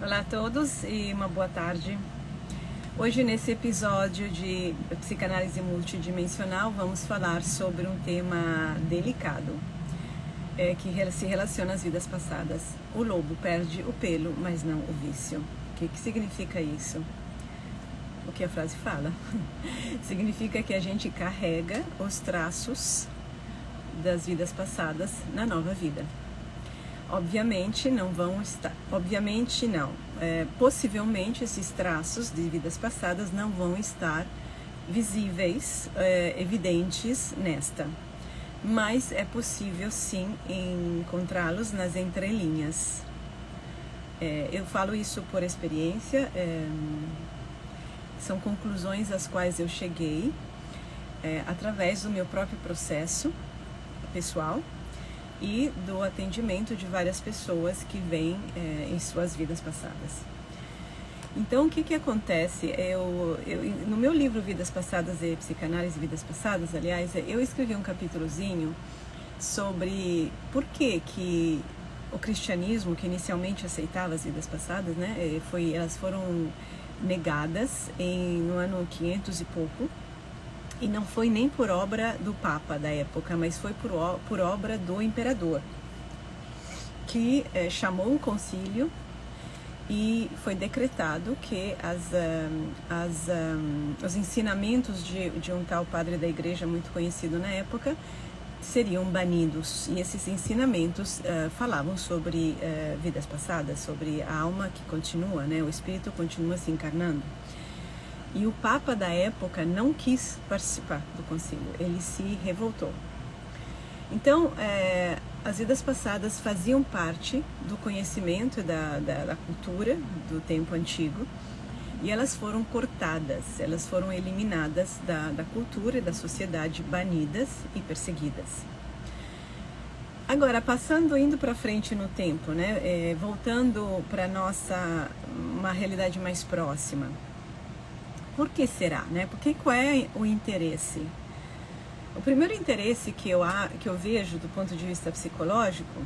Olá a todos e uma boa tarde. Hoje, nesse episódio de Psicanálise Multidimensional, vamos falar sobre um tema delicado que se relaciona às vidas passadas. O lobo perde o pelo, mas não o vício. O que significa isso? O que a frase fala? Significa que a gente carrega os traços das vidas passadas na nova vida. Obviamente não vão estar, possivelmente esses traços de vidas passadas não vão estar visíveis, evidentes nesta, mas é possível sim encontrá-los nas entrelinhas. Eu falo isso por experiência, são conclusões às quais eu cheguei através do meu próprio processo pessoal e do atendimento de várias pessoas que vêm em suas vidas passadas. Então, o que acontece? No meu livro Vidas Passadas e Psicanálise Vidas Passadas, aliás, eu escrevi um capítulozinho sobre por que o cristianismo, que inicialmente aceitava as vidas passadas, né, elas foram negadas no ano 500 e pouco, e não foi nem por obra do Papa da época, mas foi por obra do imperador, que chamou um concílio e foi decretado que os ensinamentos de um tal padre da igreja muito conhecido na época seriam banidos. E esses ensinamentos falavam sobre vidas passadas, sobre a alma que continua, né? O espírito continua se encarnando. E o Papa da época não quis participar do concílio, ele se revoltou. Então, as vidas passadas faziam parte do conhecimento da cultura do tempo antigo, e elas foram cortadas, elas foram eliminadas da cultura e da sociedade, banidas e perseguidas. Agora, indo para frente no tempo, né, voltando para uma realidade mais próxima. Por que será, né? Porque qual é o interesse? O primeiro interesse que eu vejo do ponto de vista psicológico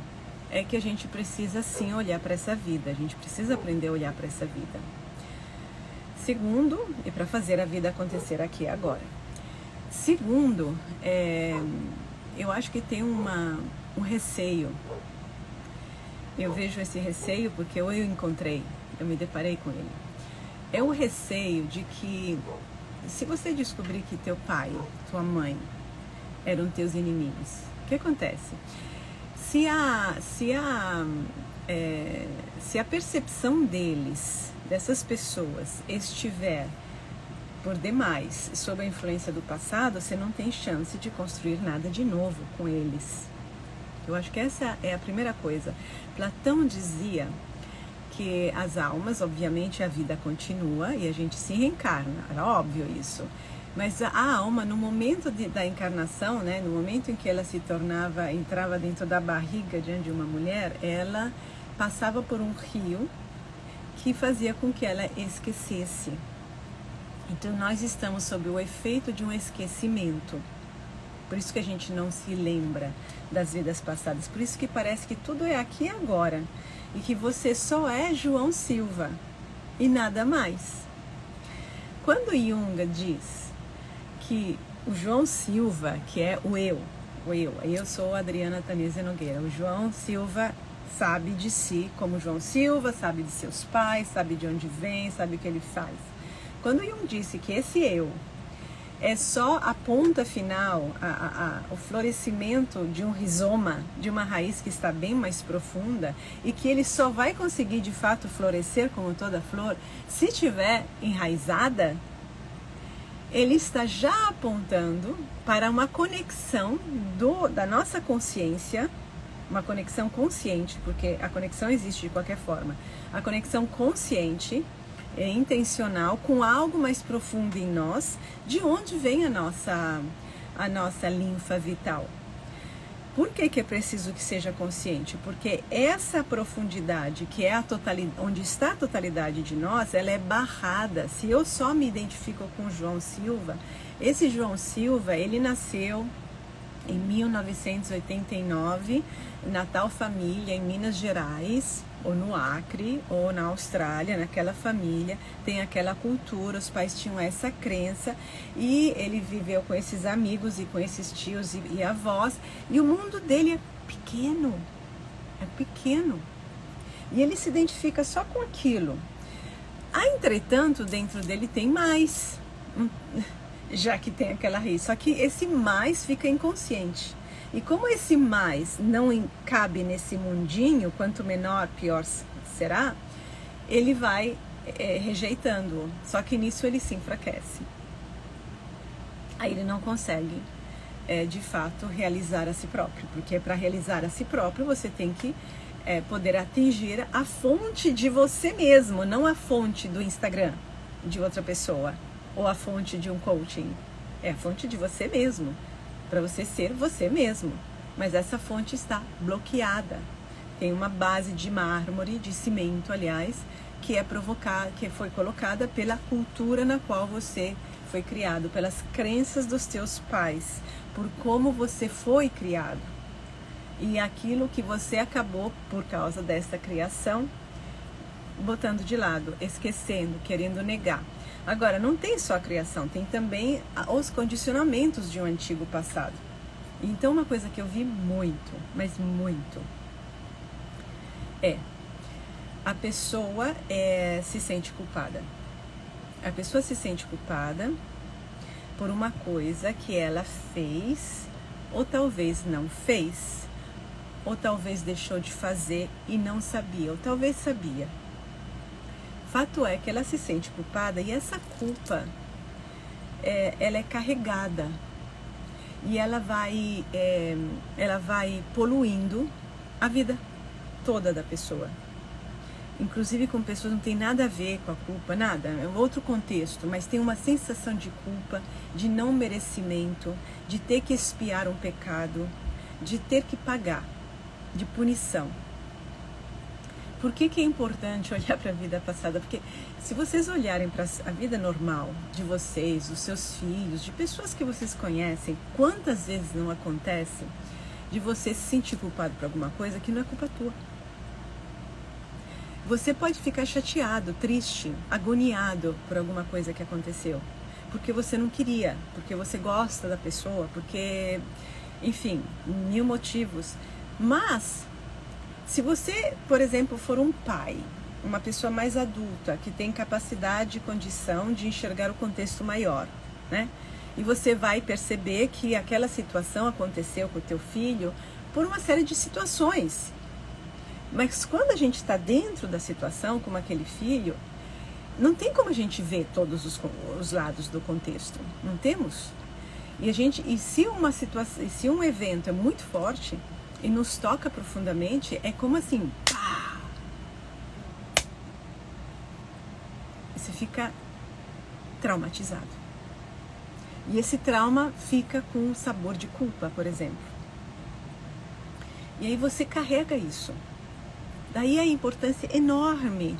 é que a gente precisa sim olhar para essa vida, a gente precisa aprender a olhar para essa vida. Segundo, e para fazer a vida acontecer aqui e agora. Segundo, eu acho que tem um receio. Eu vejo esse receio porque eu me deparei com ele. É o receio de que, se você descobrir que teu pai, tua mãe, eram teus inimigos, o que acontece? Se a percepção dessas pessoas, estiver por demais sob a influência do passado, você não tem chance de construir nada de novo com eles. Eu acho que essa é a primeira coisa. Platão dizia que as almas, obviamente a vida continua e a gente se reencarna, era óbvio isso, mas a alma no momento da encarnação, né, no momento em que ela entrava dentro da barriga de uma mulher, ela passava por um rio que fazia com que ela esquecesse. Então nós estamos sob o efeito de um esquecimento, por isso que a gente não se lembra das vidas passadas, por isso que parece que tudo é aqui e agora, e que você só é João Silva e nada mais. Quando Jung diz que o João Silva, que é o eu sou Adriana Tanese Nogueira, o João Silva sabe de si como João Silva, sabe de seus pais, sabe de onde vem, sabe o que ele faz. Quando Jung disse que esse eu é só a ponta final, o florescimento de um rizoma, de uma raiz que está bem mais profunda, e que ele só vai conseguir de fato florescer como toda flor se estiver enraizada, ele está já apontando para uma conexão da nossa consciência, uma conexão consciente, porque a conexão existe de qualquer forma, a conexão consciente, intencional, com algo mais profundo em nós, de onde vem a nossa linfa vital. Por que é preciso que seja consciente? Porque essa profundidade, que é onde está a totalidade de nós, ela é barrada. Se eu só me identifico com João Silva, esse João Silva, ele nasceu em 1989, na tal família, em Minas Gerais, ou no Acre, ou na Austrália, naquela família, tem aquela cultura, os pais tinham essa crença, e ele viveu com esses amigos e com esses tios e avós, e o mundo dele é pequeno, e ele se identifica só com aquilo. Entretanto, dentro dele tem mais, já que tem aquela raiz, só que esse mais fica inconsciente. E como esse mais não cabe nesse mundinho, quanto menor, pior será, ele vai rejeitando-o. Só que nisso ele se enfraquece. Aí ele não consegue, de fato, realizar a si próprio. Porque para realizar a si próprio, você tem que poder atingir a fonte de você mesmo, não a fonte do Instagram de outra pessoa, ou a fonte de um coaching. É a fonte de você mesmo, para você ser você mesmo. Mas essa fonte está bloqueada. Tem uma base de mármore, de cimento, aliás, que foi colocada pela cultura na qual você foi criado, pelas crenças dos teus pais, por como você foi criado. E aquilo que você acabou, por causa dessa criação, botando de lado, esquecendo, querendo negar. Agora, não tem só a criação, tem também os condicionamentos de um antigo passado. Então, uma coisa que eu vi muito, mas muito, a pessoa se sente culpada. A pessoa se sente culpada por uma coisa que ela fez, ou talvez não fez, ou talvez deixou de fazer e não sabia, ou talvez sabia. Fato é que ela se sente culpada, e essa culpa, ela é carregada, e ela vai poluindo a vida toda da pessoa. Inclusive com pessoas que não tem nada a ver com a culpa, nada, é outro contexto, mas tem uma sensação de culpa, de não merecimento, de ter que expiar um pecado, de ter que pagar, de punição. Por que é importante olhar para a vida passada? Porque se vocês olharem para a vida normal de vocês, dos seus filhos, de pessoas que vocês conhecem, quantas vezes não acontece de você se sentir culpado por alguma coisa que não é culpa tua? Você pode ficar chateado, triste, agoniado por alguma coisa que aconteceu, porque você não queria, porque você gosta da pessoa, porque, enfim, mil motivos. Mas, se você, por exemplo, for um pai, uma pessoa mais adulta, que tem capacidade e condição de enxergar o contexto maior, né? E você vai perceber que aquela situação aconteceu com o teu filho por uma série de situações. Mas quando a gente está dentro da situação, como aquele filho, não tem como a gente ver todos os lados do contexto. Não temos. E se um evento é muito forte e nos toca profundamente, é como assim, pá! Você fica traumatizado. E esse trauma fica com um sabor de culpa, por exemplo. E aí você carrega isso. Daí a importância enorme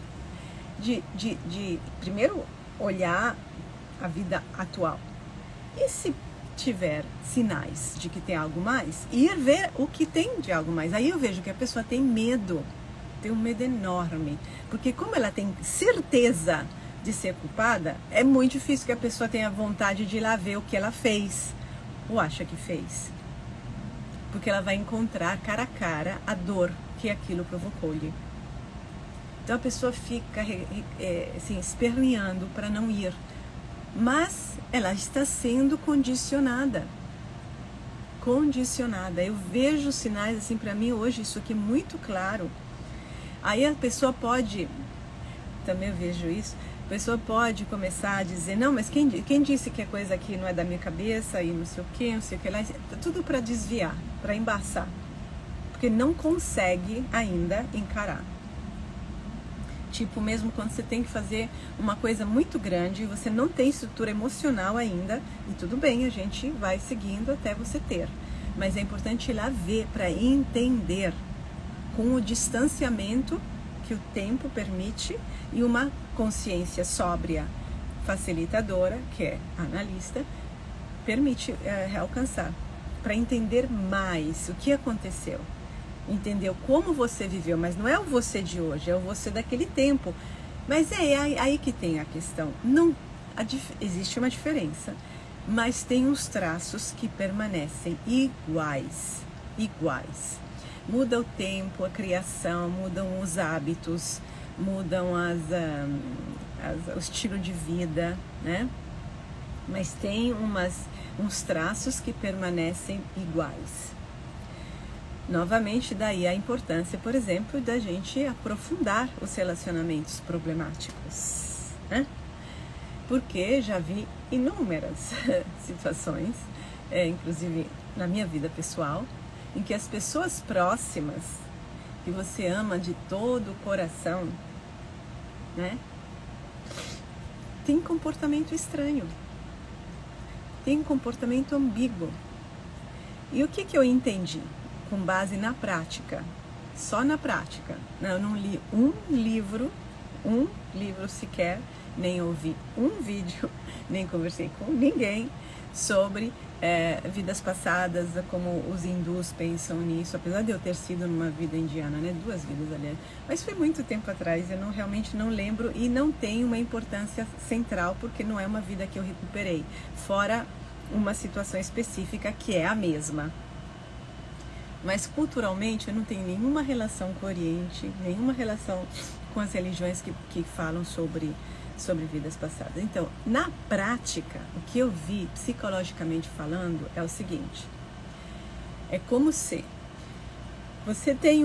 de primeiro olhar a vida atual. E se tiver sinais de que tem algo mais, ir ver o que tem de algo mais. Aí eu vejo que a pessoa tem medo, tem um medo enorme. Porque como ela tem certeza de ser culpada, é muito difícil que a pessoa tenha vontade de ir lá ver o que ela fez, ou acha que fez. Porque ela vai encontrar cara a cara a dor que aquilo provocou-lhe. Então a pessoa fica assim, esperneando para não ir. Mas ela está sendo condicionada. Condicionada. Eu vejo sinais, assim, para mim hoje, isso aqui é muito claro. Aí a pessoa pode, também eu vejo isso, a pessoa pode começar a dizer, não, mas quem disse que a coisa aqui não é da minha cabeça e não sei o que lá, tudo para desviar, para embaçar. Porque não consegue ainda encarar. Tipo, mesmo quando você tem que fazer uma coisa muito grande e você não tem estrutura emocional ainda, e tudo bem, a gente vai seguindo até você ter. Mas é importante ir lá ver para entender, com o distanciamento que o tempo permite e uma consciência sóbria, facilitadora, que é analista, permite alcançar, para entender mais o que aconteceu. Entendeu? Como você viveu, mas não é o você de hoje, é o você daquele tempo. Mas é aí que tem a questão. Não, existe uma diferença, mas tem uns traços que permanecem iguais. Muda o tempo, a criação, mudam os hábitos, mudam o estilo de vida, né? Mas tem uns traços que permanecem iguais. Novamente, daí a importância, por exemplo, da gente aprofundar os relacionamentos problemáticos, né? Porque já vi inúmeras situações, inclusive na minha vida pessoal, em que as pessoas próximas, que você ama de todo o coração, né, tem comportamento estranho, tem um comportamento ambíguo. E o que eu entendi? Com base na prática, só na prática. Eu não li um livro sequer, nem ouvi um vídeo, nem conversei com ninguém sobre vidas passadas, como os hindus pensam nisso, apesar de eu ter sido numa vida indiana, né, 2 vidas, aliás, mas foi muito tempo atrás, eu realmente não lembro e não tem uma importância central, porque não é uma vida que eu recuperei, fora uma situação específica que é a mesma. Mas culturalmente eu não tenho nenhuma relação com o Oriente, nenhuma relação com as religiões que falam sobre vidas passadas. Então, na prática, o que eu vi, psicologicamente falando, é o seguinte. É como se você tem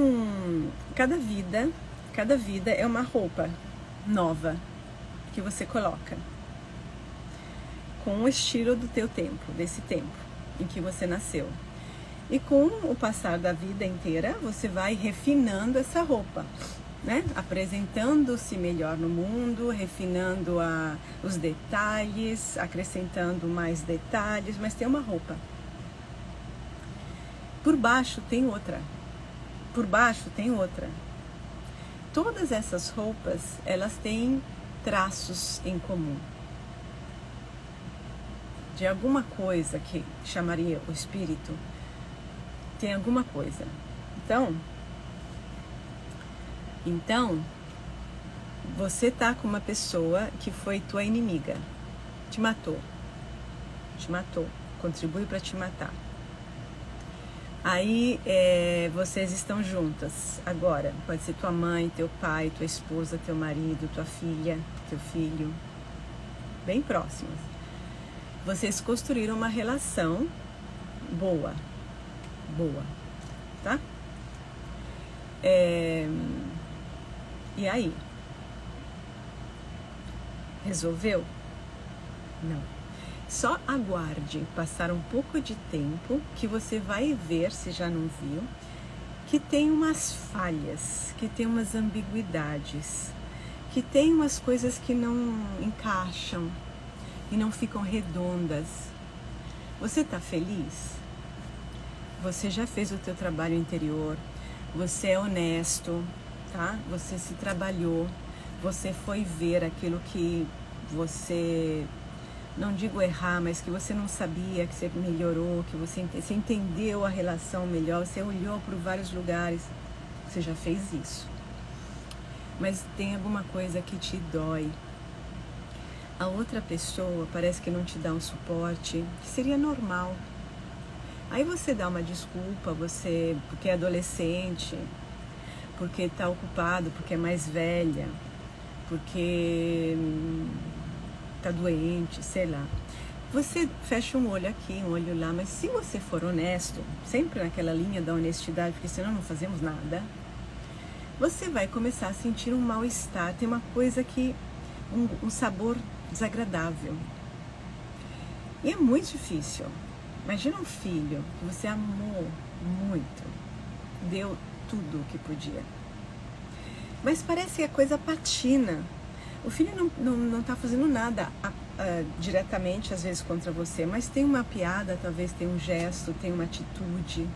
cada vida é uma roupa nova que você coloca com o estilo do teu tempo, desse tempo em que você nasceu. E com o passar da vida inteira, você vai refinando essa roupa, né? Apresentando-se melhor no mundo, refinando os detalhes, acrescentando mais detalhes, mas tem uma roupa. Por baixo tem outra. Por baixo tem outra. Todas essas roupas, elas têm traços em comum. De alguma coisa que chamaria o espírito, tem alguma coisa. Então, você tá com uma pessoa que foi tua inimiga, te matou, contribuiu para te matar. Aí vocês estão juntas agora, pode ser tua mãe, teu pai, tua esposa, teu marido, tua filha, teu filho, bem próximos. Vocês construíram uma relação boa, tá? E aí? Resolveu? Não. Só aguarde passar um pouco de tempo que você vai ver, se já não viu, que tem umas falhas, que tem umas ambiguidades, que tem umas coisas que não encaixam e não ficam redondas. Você tá feliz? Você já fez o teu trabalho interior, você é honesto, tá? Você se trabalhou, você foi ver aquilo que você, não digo errar, mas que você não sabia, que você melhorou, que você entendeu a relação melhor, você olhou para vários lugares, você já fez isso. Mas tem alguma coisa que te dói. A outra pessoa parece que não te dá um suporte, que seria normal. Aí você dá uma desculpa, porque é adolescente, porque está ocupado, porque é mais velha, porque está doente, sei lá. Você fecha um olho aqui, um olho lá, mas se você for honesto, sempre naquela linha da honestidade, porque senão não fazemos nada, você vai começar a sentir um mal-estar, tem uma coisa que, um sabor desagradável. E é muito difícil. Imagina um filho que você amou muito, deu tudo o que podia. Mas parece que a coisa patina. O filho não está fazendo nada diretamente, às vezes, contra você, mas tem uma piada, talvez tem um gesto, tem uma atitude,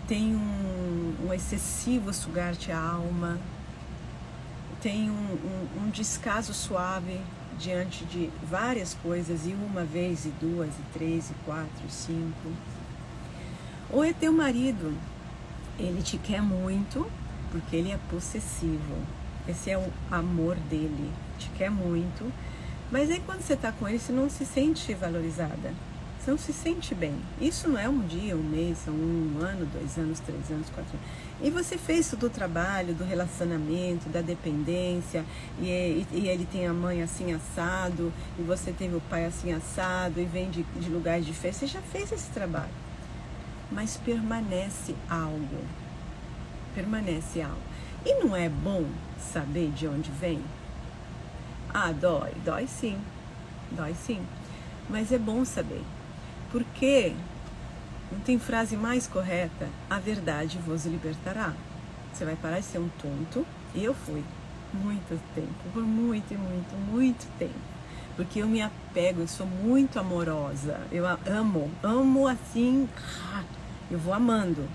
tem um excessivo sugar-te a alma, tem um descaso suave diante de várias coisas, e uma vez, e duas, e três, e quatro, e cinco. Ou é teu marido Ele te quer muito porque ele é possessivo. Esse é o amor dele. Te quer muito. Mas aí quando você está com ele, você não se sente valorizada. Você não se sente bem. Isso não é um dia, um mês, são 1 ano, 2 anos, 3 anos, 4 anos. E você fez tudo o trabalho, do relacionamento, da dependência, e ele tem a mãe assim assado, e você teve o pai assim assado, e vem de lugares diferentes. Você já fez esse trabalho. Mas permanece algo. Permanece algo. E não é bom saber de onde vem? Ah, dói. Dói sim. Dói sim. Mas é bom saber. Porque, não tem frase mais correta, a verdade vos libertará. Você vai parar de ser um tonto. E eu fui. Muito tempo. Por muito, muito, muito tempo. Porque eu me apego, eu sou muito amorosa. Eu amo assim, eu vou amando.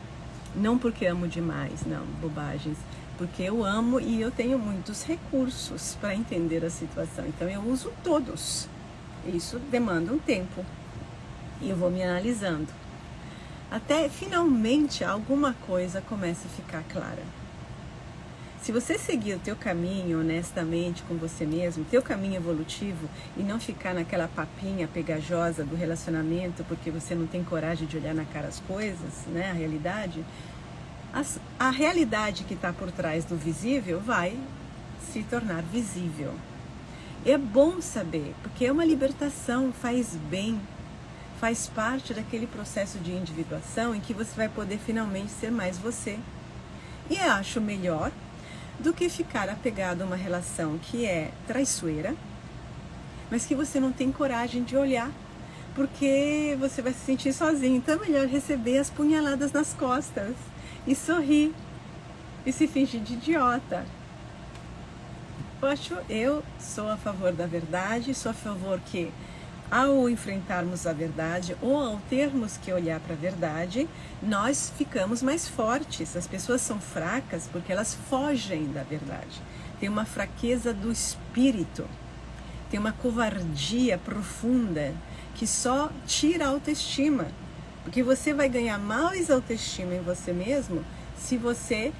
Não porque amo demais, não, bobagens. Porque eu amo e eu tenho muitos recursos para entender a situação. Então eu uso todos. Isso demanda um tempo. E eu vou me analisando. Até finalmente alguma coisa começa a ficar clara. Se você seguir o teu caminho honestamente com você mesmo, teu caminho evolutivo, e não ficar naquela papinha pegajosa do relacionamento, porque você não tem coragem de olhar na cara as coisas, né, a realidade, a realidade que está por trás do visível vai se tornar visível. É bom saber, porque é uma libertação, faz bem, faz parte daquele processo de individuação em que você vai poder finalmente ser mais você. E eu acho melhor do que ficar apegado a uma relação que é traiçoeira, mas que você não tem coragem de olhar, porque você vai se sentir sozinho. Então é melhor receber as punhaladas nas costas e sorrir e se fingir de idiota. Eu sou a favor da verdade, sou a favor que ao enfrentarmos a verdade ou ao termos que olhar para a verdade, nós ficamos mais fortes. As pessoas são fracas porque elas fogem da verdade. Tem uma fraqueza do espírito, tem uma covardia profunda que só tira a autoestima. Porque você vai ganhar mais autoestima em você mesmo se você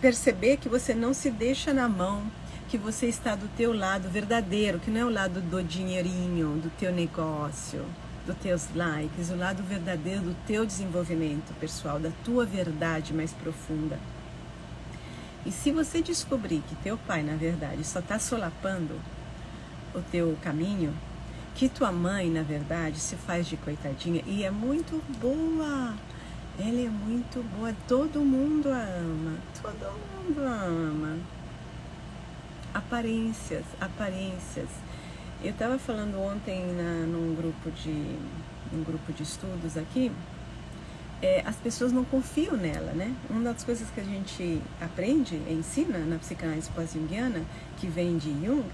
perceber que você não se deixa na mão, que você está do teu lado verdadeiro, que não é o lado do dinheirinho, do teu negócio, dos teus likes, o lado verdadeiro do teu desenvolvimento pessoal, da tua verdade mais profunda. E se você descobrir que teu pai, na verdade, só está solapando o teu caminho, que tua mãe, na verdade, se faz de coitadinha e é muito boa, ela é muito boa, todo mundo a ama, todo mundo a ama. Aparências. Eu estava falando ontem num grupo de estudos aqui, as pessoas não confiam nela, né? Uma das coisas que a gente aprende, ensina na psicanálise pós-junguiana, que vem de Jung,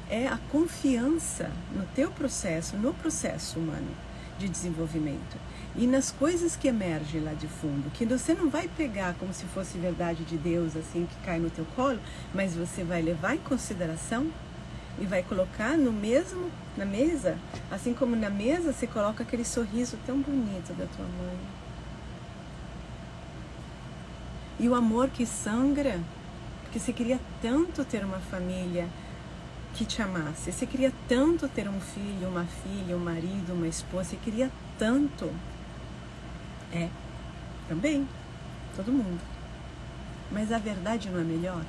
é a confiança no teu processo, no processo humano de desenvolvimento. E nas coisas que emergem lá de fundo, que você não vai pegar como se fosse verdade de Deus, assim, que cai no teu colo, mas você vai levar em consideração e vai colocar na mesa, assim como na mesa você coloca aquele sorriso tão bonito da tua mãe. E o amor que sangra, porque você queria tanto ter uma família que te amasse, você queria tanto ter um filho, uma filha, um marido, uma esposa, você queria tanto. Também, todo mundo. Mas a verdade não é melhor?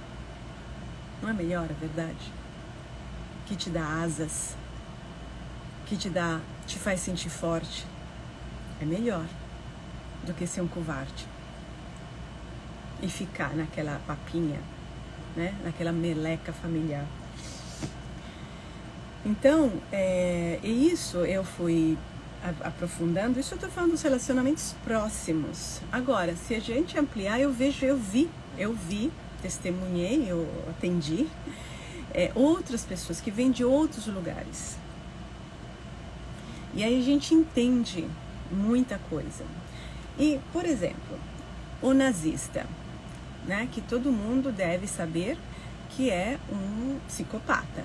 Não é melhor a verdade? Que te dá asas, que te faz sentir forte. É melhor do que ser um covarde e ficar naquela papinha, né? Naquela meleca familiar. Então, isso eu fui aprofundando. Isso eu estou falando dos relacionamentos próximos. Agora, se a gente ampliar, eu vi, testemunhei, eu atendi outras pessoas que vêm de outros lugares. E aí a gente entende muita coisa. E, por exemplo, o nazista, né, que todo mundo deve saber que é um psicopata.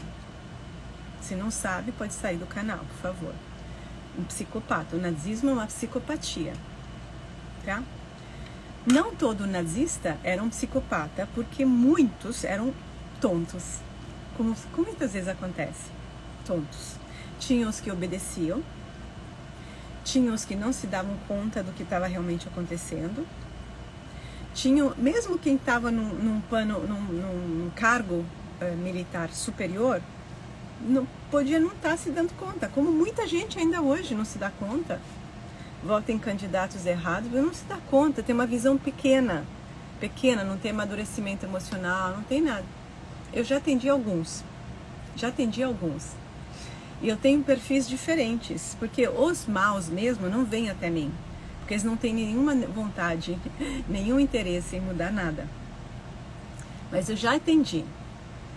Se não sabe, pode sair do canal, por favor. Um psicopata. O nazismo é uma psicopatia, tá? Não todo nazista era um psicopata, porque muitos eram tontos, como muitas vezes acontece, tontos. Tinha os que obedeciam, tinha os que não se davam conta do que estava realmente acontecendo, tinha, mesmo quem estava num cargo militar superior, podia não estar se dando conta, como muita gente ainda hoje não se dá conta. Vota em candidatos errados, mas não se dá conta, tem uma visão pequena, não tem amadurecimento emocional, não tem nada. Eu já atendi alguns, e eu tenho perfis diferentes, porque os maus mesmo não vêm até mim, porque eles não têm nenhuma vontade, nenhum interesse em mudar nada. Mas eu já atendi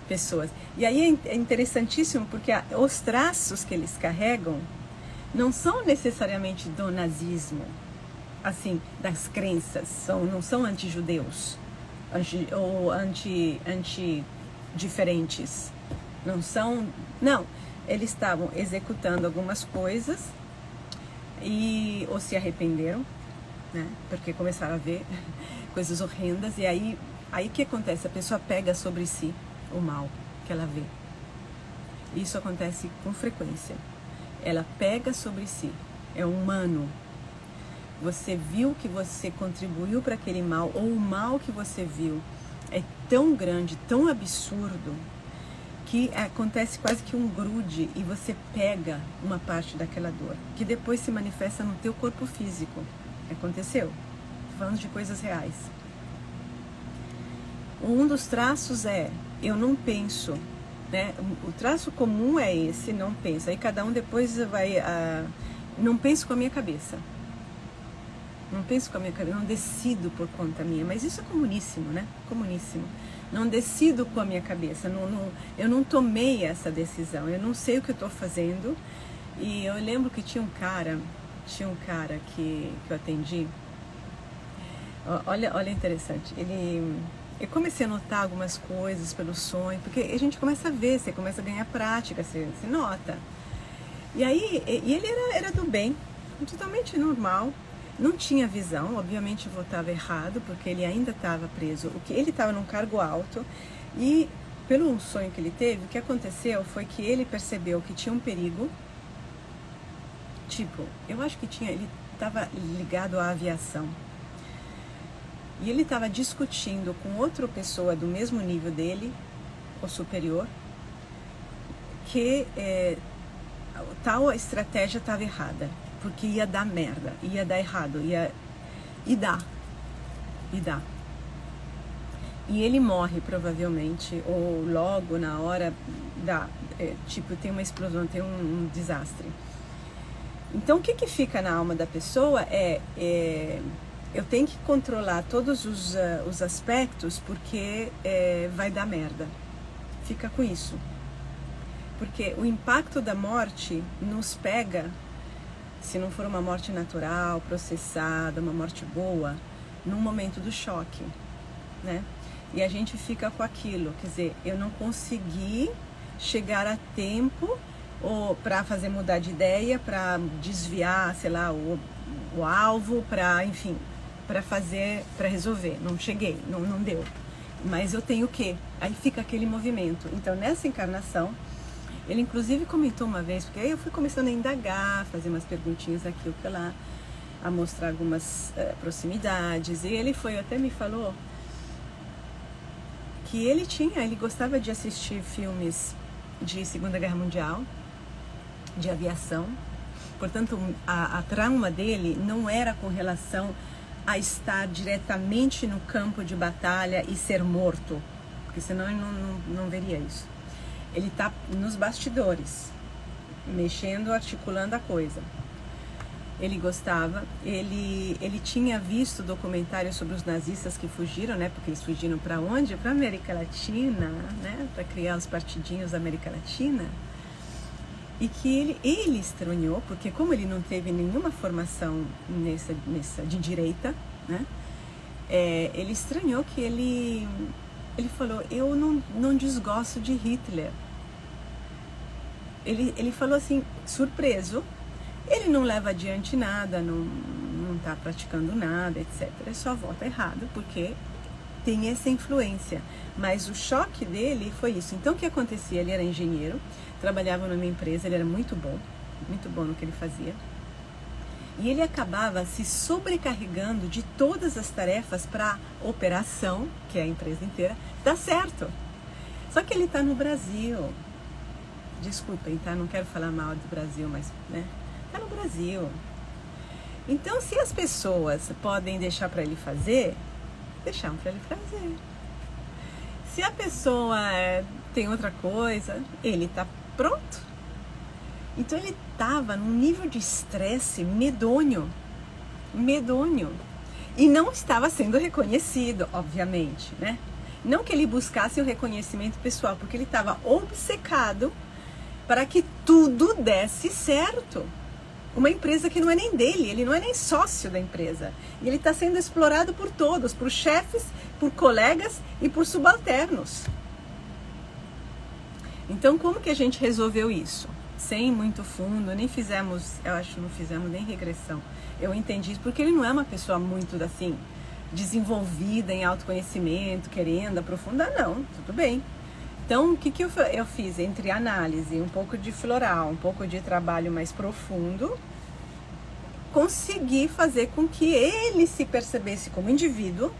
pessoas, e aí é interessantíssimo, porque os traços que eles carregam não são necessariamente do nazismo, assim, das crenças, não são anti-judeus, ou anti-diferentes, não, eles estavam executando algumas coisas, ou se arrependeram, né, porque começaram a ver coisas horrendas, e aí o que acontece? A pessoa pega sobre si o mal que ela vê. Isso acontece com frequência. Ela pega sobre si, é humano. Você viu que você contribuiu para aquele mal, ou o mal que você viu é tão grande, tão absurdo, que acontece quase que um grude e você pega uma parte daquela dor, que depois se manifesta no teu corpo físico. Aconteceu? Estou falando de coisas reais. Um dos traços é, eu não penso, né? O traço comum é esse, não pensa. Aí cada um depois vai, não penso com a minha cabeça. Não penso com a minha cabeça, não decido por conta minha. Mas isso é comuníssimo, né? Comuníssimo. Não decido com a minha cabeça, eu não tomei essa decisão, eu não sei o que eu estou fazendo. E eu lembro que tinha um cara que eu atendi, olha interessante, eu comecei a notar algumas coisas pelo sonho, porque a gente começa a ver, você começa a ganhar prática, você nota. E aí, ele era do bem, totalmente normal, não tinha visão, obviamente votava errado, porque ele ainda estava preso, ele estava num cargo alto, e pelo sonho que ele teve, o que aconteceu foi que ele percebeu que tinha um perigo, eu acho que ele estava ligado à aviação, e ele estava discutindo com outra pessoa do mesmo nível dele, ou superior, que tal estratégia estava errada, porque ia dar merda, ia dar errado, e dá. E ele morre provavelmente, ou logo na hora tem uma explosão, tem um desastre. Então o que fica na alma da pessoa eu tenho que controlar todos os aspectos, porque vai dar merda. Fica com isso. Porque o impacto da morte nos pega, se não for uma morte natural, processada, uma morte boa, num momento do choque, né? E a gente fica com aquilo, quer dizer, eu não consegui chegar a tempo ou para fazer mudar de ideia, para desviar, sei lá, o alvo, enfim, para resolver. Não cheguei, não deu. Mas eu tenho o quê? Aí fica aquele movimento. Então, nessa encarnação, ele inclusive comentou uma vez, porque aí eu fui começando a indagar, fazer umas perguntinhas aqui, o que lá, a mostrar algumas proximidades, e ele até me falou que ele gostava de assistir filmes de Segunda Guerra Mundial, de aviação, portanto a trauma dele não era com relação a estar diretamente no campo de batalha e ser morto, porque senão ele não veria isso. Ele está nos bastidores, mexendo, articulando a coisa. Ele gostava, ele tinha visto documentários sobre os nazistas que fugiram, né? Porque eles fugiram para onde? Para a América Latina, né? Para criar os partidinhos da América Latina. E que ele estranhou, porque como ele não teve nenhuma formação nessa de direita, né? Ele estranhou que ele falou, eu não desgosto de Hitler. Ele falou assim, surpreso, ele não leva adiante nada, não não está praticando nada, etc. Ele só vota errado porque tem essa influência. Mas o choque dele foi isso. Então, o que acontecia? Ele era engenheiro, trabalhava numa empresa, ele era muito bom no que ele fazia. E ele acabava se sobrecarregando de todas as tarefas para a operação, que é a empresa inteira, dar certo. Só que ele está no Brasil. Desculpem, tá? Não quero falar mal do Brasil, mas, né? Está no Brasil. Então, se as pessoas podem deixar para ele fazer, deixar para ele fazer. Se a pessoa tem outra coisa, ele está pronto. Então ele estava num nível de estresse medonho. E não estava sendo reconhecido, obviamente, né? Não que ele buscasse o reconhecimento pessoal, porque ele estava obcecado para que tudo desse certo. Uma empresa que não é nem dele, ele não é nem sócio da empresa. E ele está sendo explorado por todos, por chefes, por colegas e por subalternos. Então, como que a gente resolveu isso? Sem muito fundo, nem fizemos, eu acho que não fizemos nem regressão. Eu entendi isso porque ele não é uma pessoa muito, assim, desenvolvida em autoconhecimento, querendo aprofundar, não, tudo bem. Então, o que eu fiz? Entre análise, um pouco de floral, um pouco de trabalho mais profundo, consegui fazer com que ele se percebesse como indivíduo,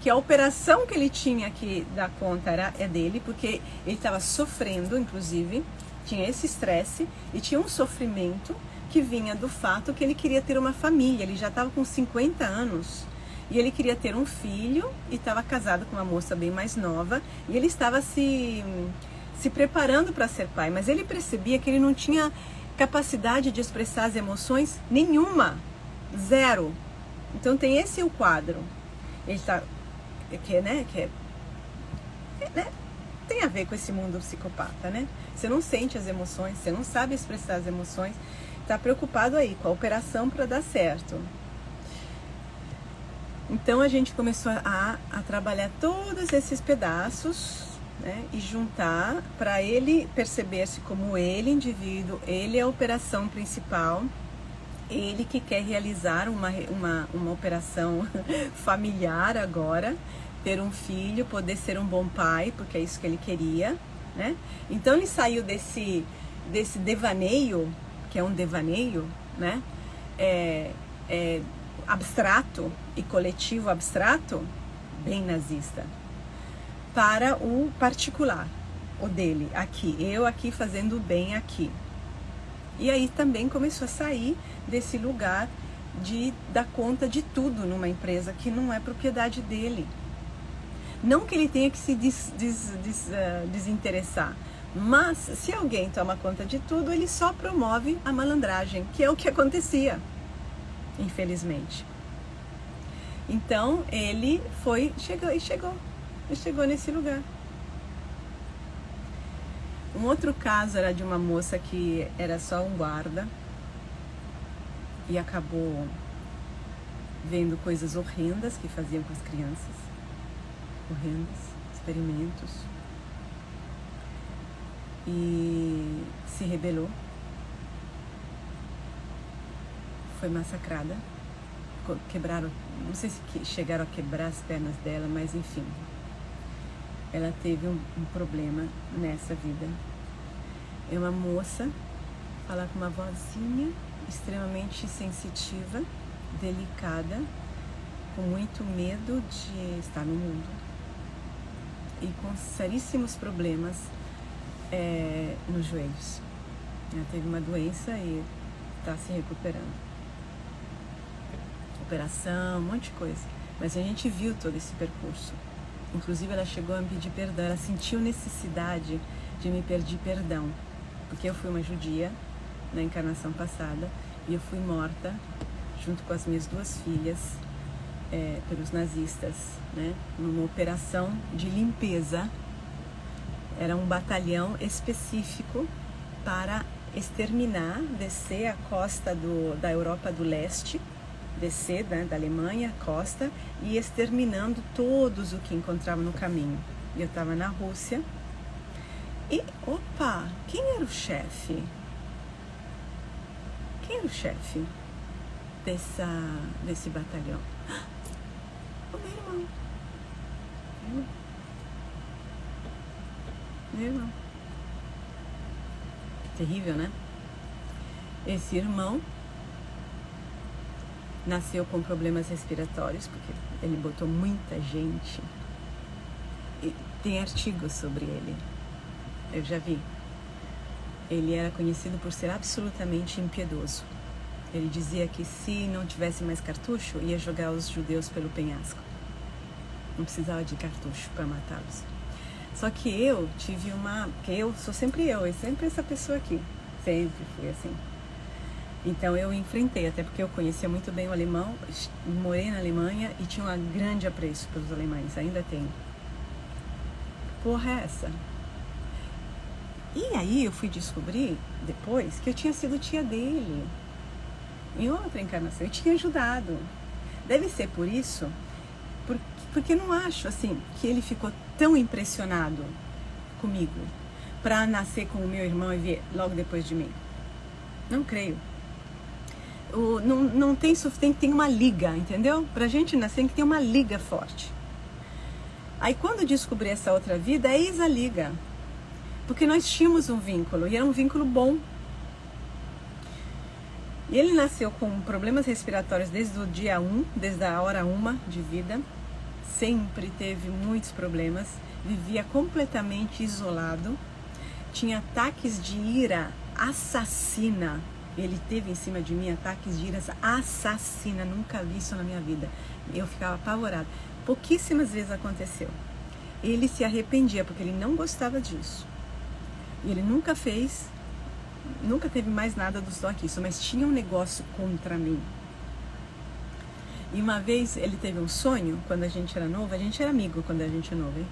que a operação que ele tinha que dar conta é dele, porque ele estava sofrendo, inclusive, tinha esse estresse e tinha um sofrimento que vinha do fato que ele queria ter uma família. Ele já estava com 50 anos e ele queria ter um filho e estava casado com uma moça bem mais nova e ele estava se preparando para ser pai, mas ele percebia que ele não tinha capacidade de expressar as emoções nenhuma, zero. Então tem esse o quadro. Ele está tem a ver com esse mundo psicopata, né? Você não sente as emoções, você não sabe expressar as emoções, está preocupado aí com a operação para dar certo. Então a gente começou a trabalhar todos esses pedaços, né? E juntar para ele perceber-se como ele, indivíduo, ele é a operação principal, ele que quer realizar uma operação familiar agora, ter um filho, poder ser um bom pai, porque é isso que ele queria, né? Então ele saiu desse devaneio, que é um devaneio, né? Abstrato e coletivo abstrato, bem nazista, para o particular, o dele, aqui, eu aqui fazendo o bem aqui. E aí também começou a sair desse lugar de dar conta de tudo numa empresa que não é propriedade dele. Não que ele tenha que se desinteressar, mas se alguém toma conta de tudo, ele só promove a malandragem, que é o que acontecia, infelizmente. Então ele chegou nesse lugar. Um outro caso era de uma moça que era só um guarda e acabou vendo coisas horrendas que faziam com as crianças. Horrendos, experimentos, e se rebelou, foi massacrada, quebraram, não sei se chegaram a quebrar as pernas dela, mas enfim, ela teve um problema nessa vida. É uma moça, fala com uma vozinha extremamente sensitiva, delicada, com muito medo de estar no mundo e com seríssimos problemas nos joelhos. Ela teve uma doença e está se recuperando. Operação, um monte de coisa. Mas a gente viu todo esse percurso. Inclusive ela chegou a me pedir perdão, ela sentiu necessidade de me pedir perdão, porque eu fui uma judia na encarnação passada e eu fui morta junto com as minhas duas filhas pelos nazistas, né? Numa operação de limpeza. Era um batalhão específico para exterminar, descer a costa da Europa do Leste, descer, né, da Alemanha, costa, e exterminando todos o que encontrava no caminho. E eu estava na Rússia. E, opa, quem era o chefe? Quem era o chefe? desse batalhão? O meu irmão. Meu irmão. Terrível, né? Esse irmão nasceu com problemas respiratórios, porque ele botou muita gente. E tem artigos sobre ele. Eu já vi. Ele era conhecido por ser absolutamente impiedoso. Ele dizia que se não tivesse mais cartucho, ia jogar os judeus pelo penhasco. Não precisava de cartucho para matá-los. Só que eu tive que eu sou sempre essa pessoa aqui. Sempre fui assim. Então eu enfrentei, até porque eu conhecia muito bem o alemão, morei na Alemanha e tinha um grande apreço pelos alemães, ainda tenho. Porra é essa? E aí eu fui descobrir, depois, que eu tinha sido tia dele. Em outra encarnação, eu tinha ajudado. Deve ser por isso, porque eu não acho, assim, que ele ficou tão impressionado comigo para nascer com o meu irmão e vir logo depois de mim. Não creio. Não tem que ter uma liga, entendeu? Pra gente nascer tem que ter uma liga forte. Aí quando eu descobri essa outra vida, eis a liga. Porque nós tínhamos um vínculo, e era um vínculo bom. E ele nasceu com problemas respiratórios desde o dia 1, desde a hora 1 de vida. Sempre teve muitos problemas, vivia completamente isolado, tinha ataques de ira assassina. Ele teve em cima de mim ataques de ira assassina, nunca vi isso na minha vida. Eu ficava apavorada. Pouquíssimas vezes aconteceu. Ele se arrependia porque ele não gostava disso. E ele nunca teve mais nada do que isso, mas tinha um negócio contra mim. E uma vez ele teve um sonho, quando a gente era novo, a gente era amigo quando a gente é novo, hein?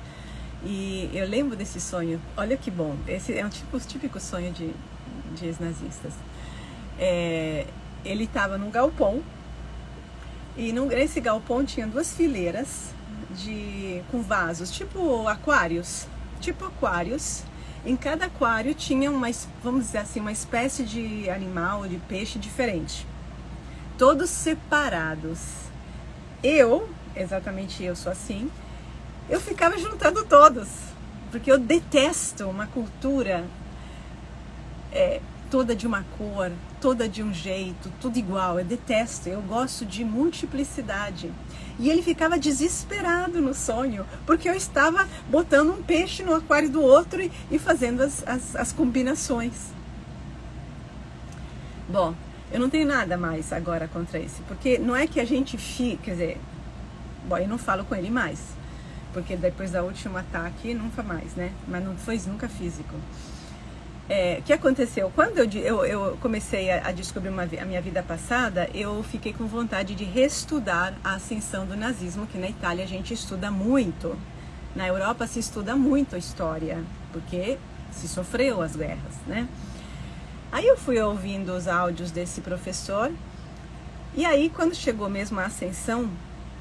E eu lembro desse sonho, olha que bom, esse é um típico sonho de ex-nazistas. Ele estava num galpão, e nesse galpão tinha 2 fileiras com vasos, tipo aquários. Em cada aquário tinha vamos dizer assim, uma espécie de animal, de peixe diferente. Todos separados. Eu sou assim, eu ficava juntando todos, porque eu detesto uma cultura toda de uma cor, toda de um jeito, tudo igual. Eu detesto, eu gosto de multiplicidade. E ele ficava desesperado no sonho, porque eu estava botando um peixe no aquário do outro e fazendo as combinações. Bom, eu não tenho nada mais agora contra esse, porque não é que a gente quer dizer, bom, eu não falo com ele mais, porque depois da última ataque, nunca mais, né? Mas não foi nunca físico. O que aconteceu? Quando eu comecei a descobrir a minha vida passada, eu fiquei com vontade de reestudar a ascensão do nazismo, que na Itália a gente estuda muito. Na Europa se estuda muito a história, porque se sofreu as guerras, né? Aí eu fui ouvindo os áudios desse professor, e aí quando chegou mesmo a ascensão,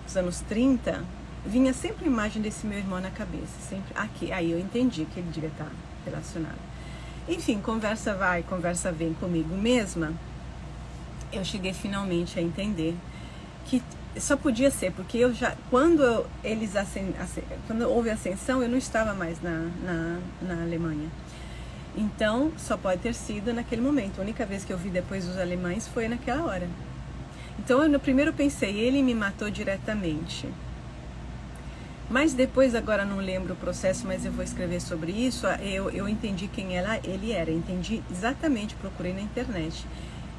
nos anos 30, vinha sempre a imagem desse meu irmão na cabeça, sempre aqui. Aí eu entendi que ele devia estar relacionado. Enfim, conversa vai, conversa vem comigo mesma, eu cheguei finalmente a entender que só podia ser, porque quando houve ascensão, eu não estava mais na Alemanha. Então, só pode ter sido naquele momento. A única vez que eu vi depois os alemães foi naquela hora. Então, eu primeiro pensei, ele me matou diretamente. Mas depois, agora não lembro o processo, mas eu vou escrever sobre isso, eu entendi quem ele era, entendi exatamente, procurei na internet.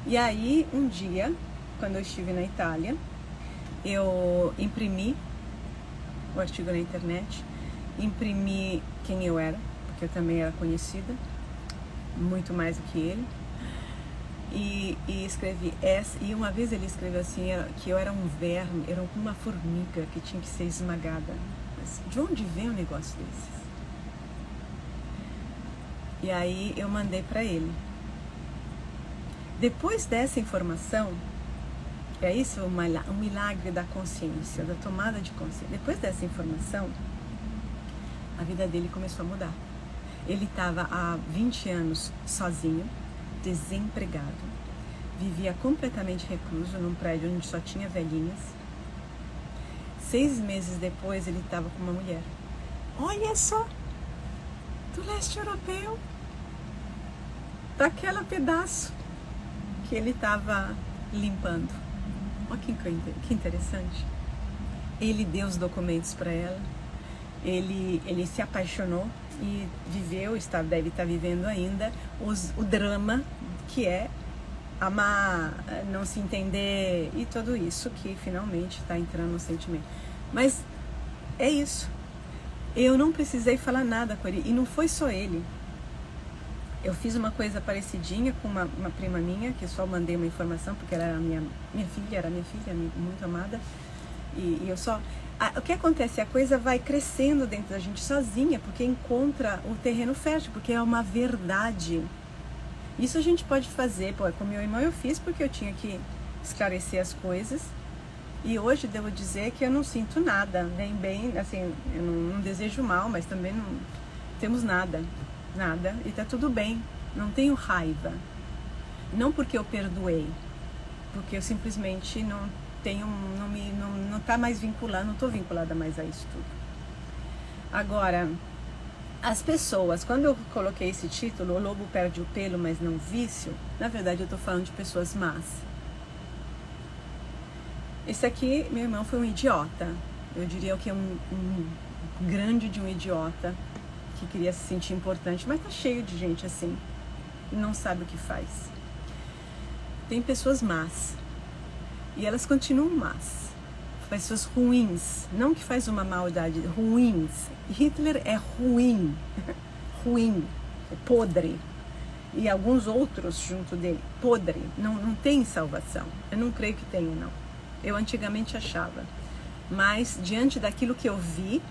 E aí, um dia, quando eu estive na Itália, eu imprimi o artigo na internet, imprimi quem eu era, porque eu também era conhecida, muito mais do que ele, e escrevi essa. E uma vez ele escreveu assim, que eu era um verme, era uma formiga que tinha que ser esmagada. Mas de onde vem um negócio desses? E aí eu mandei para ele. Depois dessa informação, é isso um milagre da consciência, da tomada de consciência. Depois dessa informação, a vida dele começou a mudar. Ele estava há 20 anos sozinho, desempregado, vivia completamente recluso num prédio onde só tinha velhinhas. 6 meses depois ele estava com uma mulher. Olha só, do leste europeu, daquele pedaço que ele estava limpando. Olha que interessante. Ele deu os documentos para ela, ele se apaixonou e viveu, deve estar vivendo ainda, o drama que é amar, não se entender e tudo isso que finalmente está entrando no sentimento. Mas é isso. Eu não precisei falar nada com ele, e não foi só ele. Eu fiz uma coisa parecidinha com uma prima minha, que só mandei uma informação, porque ela era minha filha, muito amada, e eu só... O que acontece? A coisa vai crescendo dentro da gente sozinha, porque encontra o terreno fértil, porque é uma verdade. Isso a gente pode fazer, com meu irmão eu fiz porque eu tinha que esclarecer as coisas, e hoje devo dizer que eu não sinto nada, nem bem, assim, eu não desejo mal, mas também não temos nada, e tá tudo bem, não tenho raiva, não porque eu perdoei, porque eu simplesmente não tá mais vinculada, não estou vinculada mais a isso tudo. Agora, as pessoas, quando eu coloquei esse título, o lobo perde o pelo, mas não o vício, na verdade eu estou falando de pessoas más. Esse aqui, meu irmão, foi um idiota. Eu diria que é um grande de um idiota, que queria se sentir importante, mas tá cheio de gente assim, e não sabe o que faz. Tem pessoas más, e elas continuam más. Pessoas ruins, não que faz uma maldade, ruins. Hitler é ruim, ruim, é podre. E alguns outros junto dele, podre, não tem salvação. Eu não creio que tenha, não. Eu antigamente achava. Mas diante daquilo que eu vi,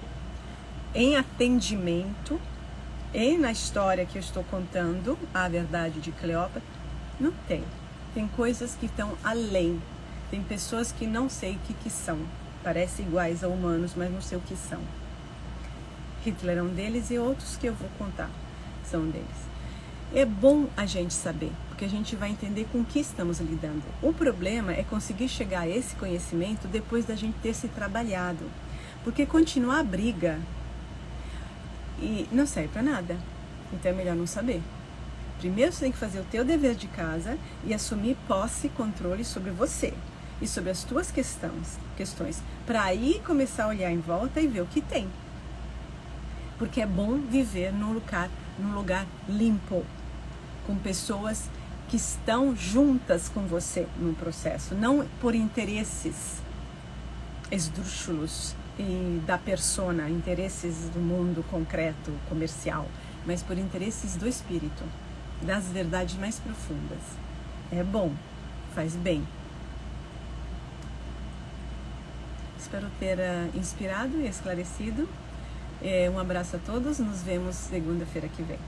em atendimento, e na história que eu estou contando, a verdade de Cleópatra, não tem. Tem coisas que estão além. Tem pessoas que não sei o que são. Parecem iguais a humanos, mas não sei o que são. Hitler é um deles, e outros que eu vou contar são deles. É bom a gente saber, porque a gente vai entender com o que estamos lidando. O problema é conseguir chegar a esse conhecimento depois da gente ter se trabalhado. Porque continuar a briga e não serve para nada. Então é melhor não saber. Primeiro você tem que fazer o teu dever de casa e assumir posse e controle sobre você e sobre as tuas questões, para aí começar a olhar em volta e ver o que tem. Porque é bom viver num lugar limpo, com pessoas que estão juntas com você no processo, não por interesses esdrúxulos e da persona, interesses do mundo concreto, comercial, mas por interesses do espírito, das verdades mais profundas. É bom, faz bem. Espero ter inspirado e esclarecido. Um abraço a todos, nos vemos segunda-feira que vem.